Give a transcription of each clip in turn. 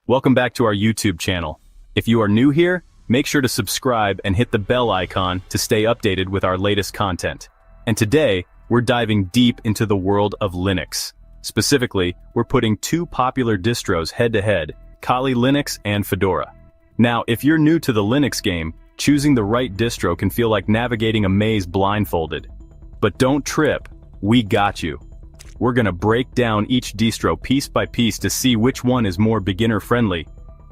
Welcome back to our YouTube channel. If you are new here, make sure to subscribe and hit the bell icon to stay updated with our latest content. And today, we're diving deep into the world of Linux. Specifically, we're putting two popular distros head-to-head, Kali Linux and Fedora. Now, if you're new to the Linux game, choosing the right distro can feel like navigating a maze blindfolded. But don't trip, we got you. We're gonna break down each distro piece by piece to see which one is more beginner-friendly.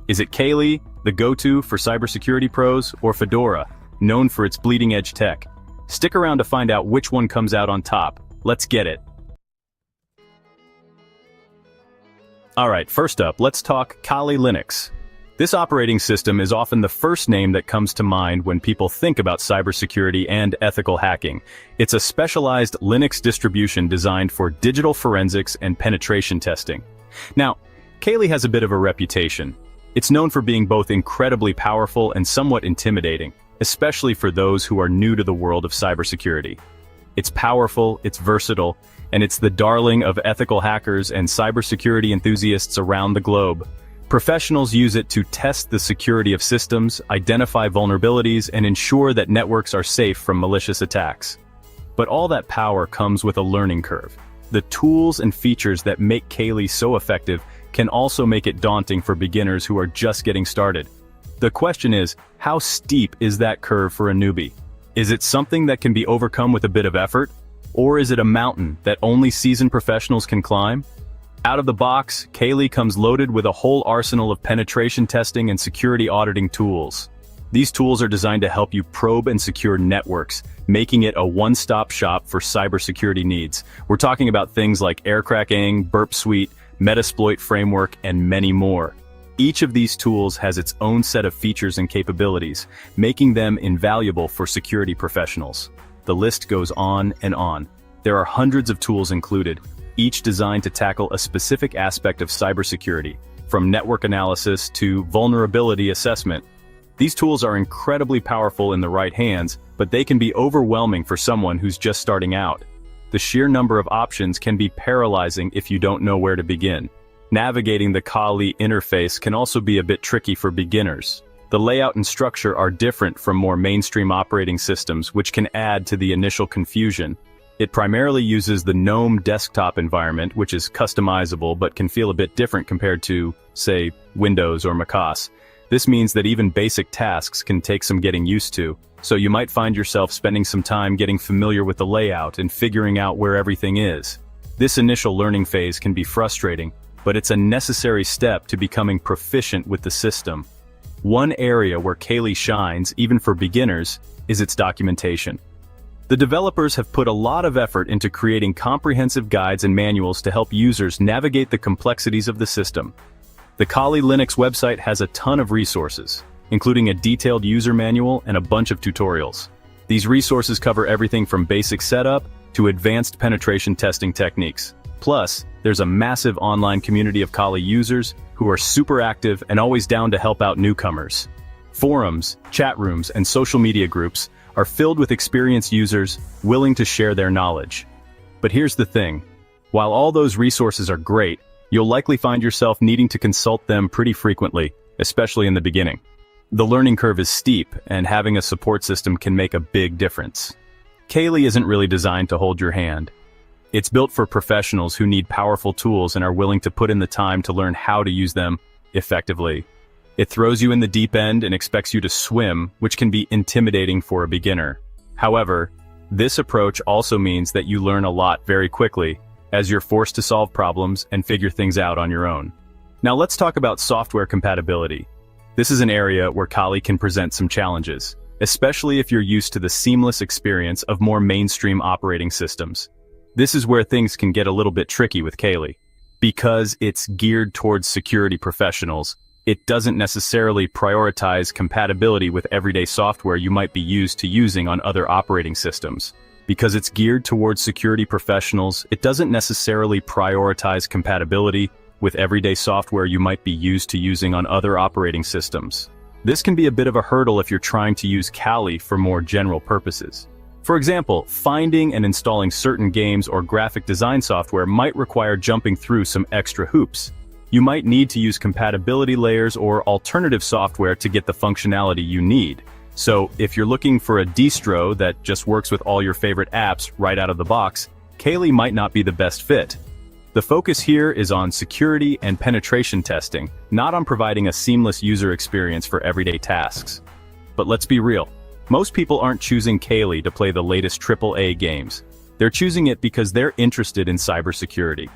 Is it Kali, the go-to for cybersecurity pros, or Fedora, known for its bleeding-edge tech? Stick around to find out which one comes out on top. Let's get it. Alright, first up, let's talk Kali Linux. This operating system is often the first name that comes to mind when people think about cybersecurity and ethical hacking. It's a specialized Linux distribution designed for digital forensics and penetration testing. Now, Kali has a bit of a reputation. It's known for being both incredibly powerful and somewhat intimidating, especially for those who are new to the world of cybersecurity. It's powerful, it's versatile, and it's the darling of ethical hackers and cybersecurity enthusiasts around the globe. Professionals use it to test the security of systems, identify vulnerabilities, and ensure that networks are safe from malicious attacks. But all that power comes with a learning curve. The tools and features that make Kali so effective can also make it daunting for beginners who are just getting started. The question is, how steep is that curve for a newbie? Is it something that can be overcome with a bit of effort? Or is it a mountain that only seasoned professionals can climb? Out of the box, Kali comes loaded with a whole arsenal of penetration testing and security auditing tools. These tools are designed to help you probe and secure networks, making it a one-stop shop for cybersecurity needs. We're talking about things like aircracking, Burp Suite, Metasploit framework, and many more. Each of these tools has its own set of features and capabilities, making them invaluable for security professionals. The list goes on and on. There are hundreds of tools included, each designed to tackle a specific aspect of cybersecurity, from network analysis to vulnerability assessment. These tools are incredibly powerful in the right hands, but they can be overwhelming for someone who's just starting out. The sheer number of options can be paralyzing if you don't know where to begin. Navigating the Kali interface can also be a bit tricky for beginners. The layout and structure are different from more mainstream operating systems, which can add to the initial confusion. It primarily uses the GNOME desktop environment, which is customizable but can feel a bit different compared to, say, Windows or macOS. This means that even basic tasks can take some getting used to, so you might find yourself spending some time getting familiar with the layout and figuring out where everything is. This initial learning phase can be frustrating, but it's a necessary step to becoming proficient with the system. One area where Kali shines, even for beginners, is its documentation. The developers have put a lot of effort into creating comprehensive guides and manuals to help users navigate the complexities of the system. The Kali Linux website has a ton of resources, including a detailed user manual and a bunch of tutorials. These resources cover everything from basic setup to advanced penetration testing techniques. Plus, there's a massive online community of Kali users who are super active and always down to help out newcomers. Forums, chat rooms, and social media groups are filled with experienced users willing to share their knowledge. But here's the thing. While all those resources are great, you'll likely find yourself needing to consult them pretty frequently, especially in the beginning. The learning curve is steep, and having a support system can make a big difference. Kali isn't really designed to hold your hand. It's built for professionals who need powerful tools and are willing to put in the time to learn how to use them effectively. It throws you in the deep end and expects you to swim, which can be intimidating for a beginner. However, this approach also means that you learn a lot very quickly, as you're forced to solve problems and figure things out on your own. Now let's talk about software compatibility. This is an area where Kali can present some challenges, especially if you're used to the seamless experience of more mainstream operating systems. This is where things can get a little bit tricky with Kali. Because it's geared towards security professionals, it doesn't necessarily prioritize compatibility with everyday software you might be used to using on other operating systems. Because it's geared towards security professionals, it doesn't necessarily prioritize compatibility with everyday software you might be used to using on other operating systems. This can be a bit of a hurdle if you're trying to use Kali for more general purposes. For example, finding and installing certain games or graphic design software might require jumping through some extra hoops. you might need to use compatibility layers or alternative software to get the functionality you need. So, if you're looking for a distro that just works with all your favorite apps right out of the box, Kali might not be the best fit. The focus here is on security and penetration testing, not on providing a seamless user experience for everyday tasks. But let's be real. Most people aren't choosing Kali to play the latest AAA games. They're choosing it because they're interested in cybersecurity.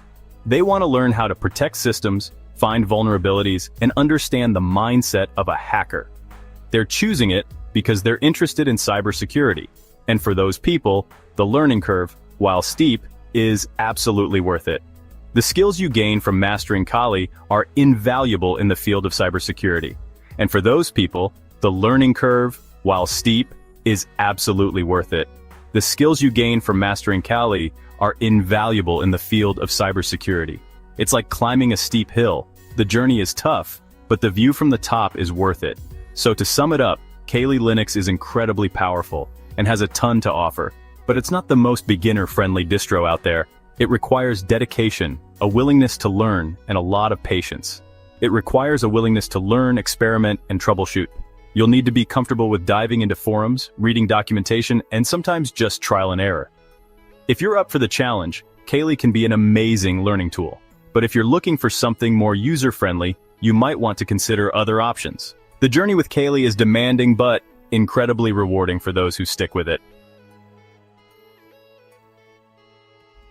They want to learn how to protect systems, find vulnerabilities, and understand the mindset of a hacker. They're choosing it because they're interested in cybersecurity. And for those people, the learning curve, while steep, is absolutely worth it. The skills you gain from mastering Kali are invaluable in the field of cybersecurity. And for those people, the learning curve, while steep, is absolutely worth it. The skills you gain from mastering Kali are invaluable in the field of cybersecurity. It's like climbing a steep hill. The journey is tough, but the view from the top is worth it. So to sum it up, Kali Linux is incredibly powerful and has a ton to offer, but it's not the most beginner-friendly distro out there. It requires dedication, a willingness to learn, and a lot of patience. It requires a willingness to learn, experiment, and troubleshoot. You'll need to be comfortable with diving into forums, reading documentation, and sometimes just trial and error. If you're up for the challenge, Kali can be an amazing learning tool. But if you're looking for something more user-friendly, you might want to consider other options. The journey with Kali is demanding but incredibly rewarding for those who stick with it.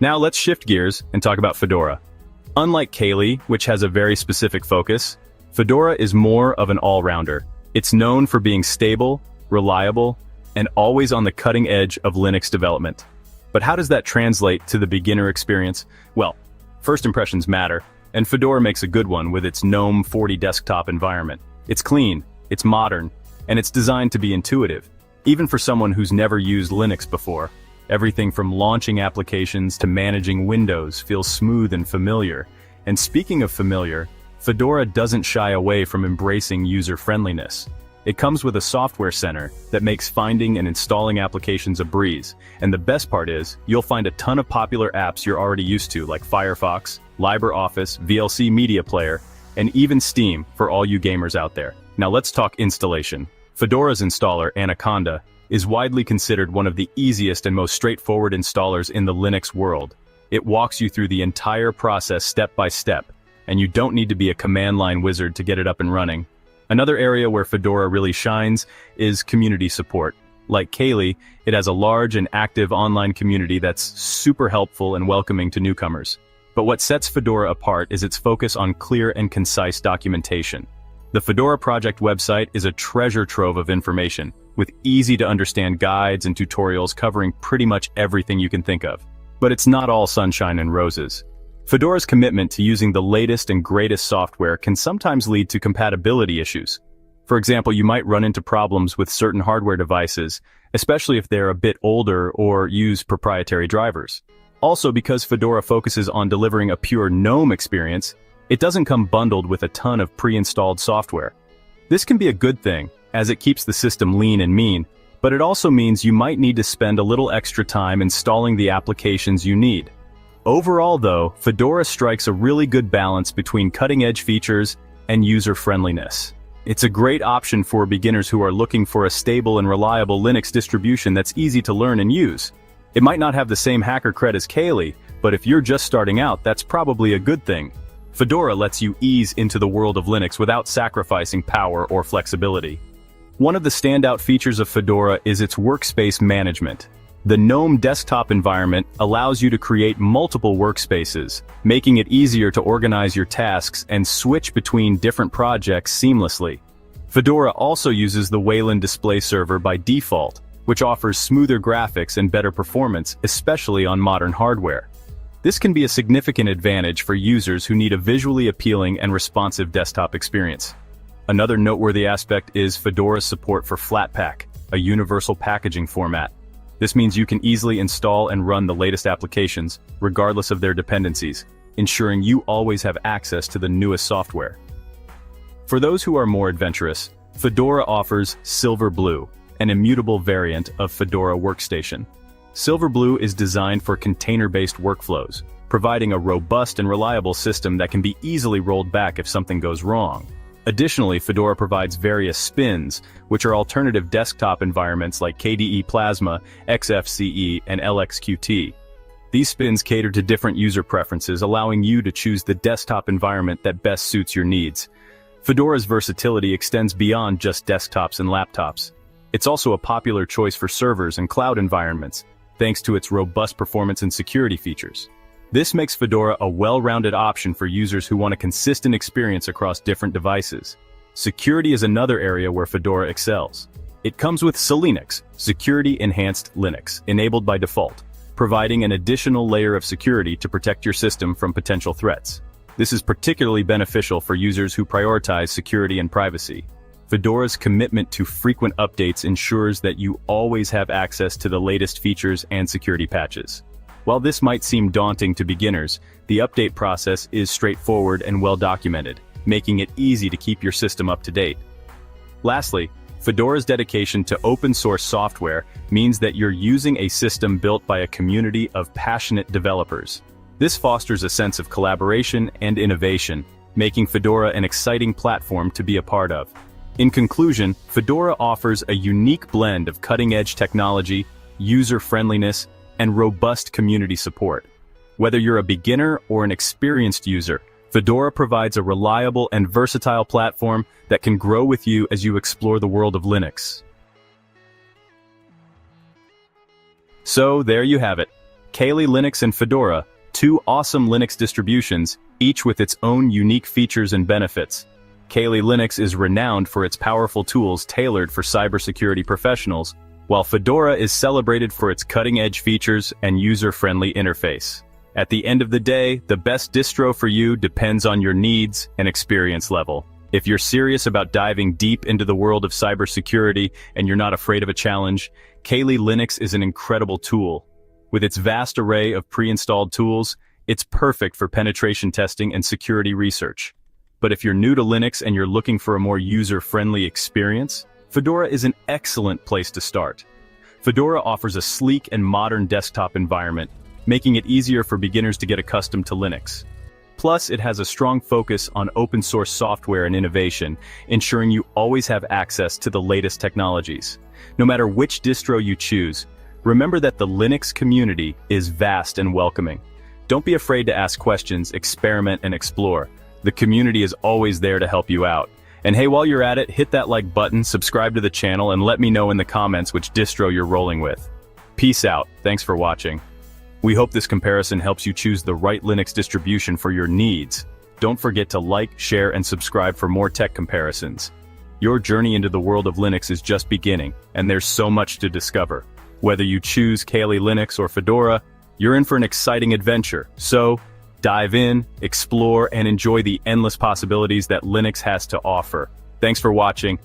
Now let's shift gears and talk about Fedora. Unlike Kali, which has a very specific focus, Fedora is more of an all-rounder. It's known for being stable, reliable, and always on the cutting edge of Linux development. But how does that translate to the beginner experience? Well, first impressions matter, and Fedora makes a good one with its GNOME 40 desktop environment. It's clean, it's modern, and it's designed to be intuitive, even for someone who's never used Linux before. Everything from launching applications to managing Windows feels smooth and familiar. And speaking of familiar, Fedora doesn't shy away from embracing user-friendliness. It comes with a software center that makes finding and installing applications a breeze. And the best part is, you'll find a ton of popular apps you're already used to, like Firefox, LibreOffice, VLC Media Player, and even Steam for all you gamers out there. Now let's talk installation. Fedora's installer, Anaconda, is widely considered one of the easiest and most straightforward installers in the Linux world. It walks you through the entire process step by step, and you don't need to be a command line wizard to get it up and running. Another area where Fedora really shines is community support. Like Kali, it has a large and active online community that's super helpful and welcoming to newcomers. But what sets Fedora apart is its focus on clear and concise documentation. The Fedora project website is a treasure trove of information, with easy-to-understand guides and tutorials covering pretty much everything you can think of. But it's not all sunshine and roses. Fedora's commitment to using the latest and greatest software can sometimes lead to compatibility issues. For example, you might run into problems with certain hardware devices, especially if they're a bit older or use proprietary drivers. Also, because Fedora focuses on delivering a pure GNOME experience, it doesn't come bundled with a ton of pre-installed software. This can be a good thing, as it keeps the system lean and mean, but it also means you might need to spend a little extra time installing the applications you need. Overall though, Fedora strikes a really good balance between cutting-edge features and user-friendliness. It's a great option for beginners who are looking for a stable and reliable Linux distribution that's easy to learn and use. It might not have the same hacker cred as Kali, but if you're just starting out, that's probably a good thing. Fedora lets you ease into the world of Linux without sacrificing power or flexibility. One of the standout features of Fedora is its workspace management. The GNOME desktop environment allows you to create multiple workspaces, making it easier to organize your tasks and switch between different projects seamlessly. Fedora also uses the Wayland display server by default, which offers smoother graphics and better performance, especially on modern hardware. This can be a significant advantage for users who need a visually appealing and responsive desktop experience. Another noteworthy aspect is Fedora's support for Flatpak, a universal packaging format. This means you can easily install and run the latest applications, regardless of their dependencies, ensuring you always have access to the newest software. For those who are more adventurous, Fedora offers Silverblue, an immutable variant of Fedora Workstation. Silverblue is designed for container-based workflows, providing a robust and reliable system that can be easily rolled back if something goes wrong. Additionally, Fedora provides various spins, which are alternative desktop environments like KDE Plasma, XFCE, and LXQT. These spins cater to different user preferences, allowing you to choose the desktop environment that best suits your needs. Fedora's versatility extends beyond just desktops and laptops. It's also a popular choice for servers and cloud environments, thanks to its robust performance and security features. This makes Fedora a well-rounded option for users who want a consistent experience across different devices. Security is another area where Fedora excels. It comes with Kali Linux, Security-Enhanced Linux, enabled by default, providing an additional layer of security to protect your system from potential threats. This is particularly beneficial for users who prioritize security and privacy. Fedora's commitment to frequent updates ensures that you always have access to the latest features and security patches. While this might seem daunting to beginners, the update process is straightforward and well documented, making it easy to keep your system up to date. Lastly, Fedora's dedication to open-source software means that you're using a system built by a community of passionate developers. This fosters a sense of collaboration and innovation, making Fedora an exciting platform to be a part of. In conclusion, Fedora offers a unique blend of cutting-edge technology, user-friendliness, and robust community support. Whether you're a beginner or an experienced user, Fedora provides a reliable and versatile platform that can grow with you as you explore the world of Linux. So there you have it. Kali Linux and Fedora, two awesome Linux distributions, each with its own unique features and benefits. Kali Linux is renowned for its powerful tools tailored for cybersecurity professionals, while Fedora is celebrated for its cutting-edge features and user-friendly interface. At the end of the day, the best distro for you depends on your needs and experience level. If you're serious about diving deep into the world of cybersecurity and you're not afraid of a challenge, Kali Linux is an incredible tool. With its vast array of pre-installed tools, it's perfect for penetration testing and security research. But if you're new to Linux and you're looking for a more user-friendly experience, Fedora is an excellent place to start. Fedora offers a sleek and modern desktop environment, making it easier for beginners to get accustomed to Linux. Plus, it has a strong focus on open-source software and innovation, ensuring you always have access to the latest technologies. No matter which distro you choose, remember that the Linux community is vast and welcoming. Don't be afraid to ask questions, experiment, and explore. The community is always there to help you out. And hey, while you're at it, hit that like button, subscribe to the channel, and let me know in the comments which distro you're rolling with. Peace out. Thanks for watching. We hope this comparison helps you choose the right Linux distribution for your needs. Don't forget to like, share, and subscribe for more tech comparisons. Your journey into the world of Linux is just beginning, and there's so much to discover. Whether you choose Kali Linux or Fedora, you're in for an exciting adventure. So, dive in, explore, and enjoy the endless possibilities that Linux has to offer. Thanks for watching.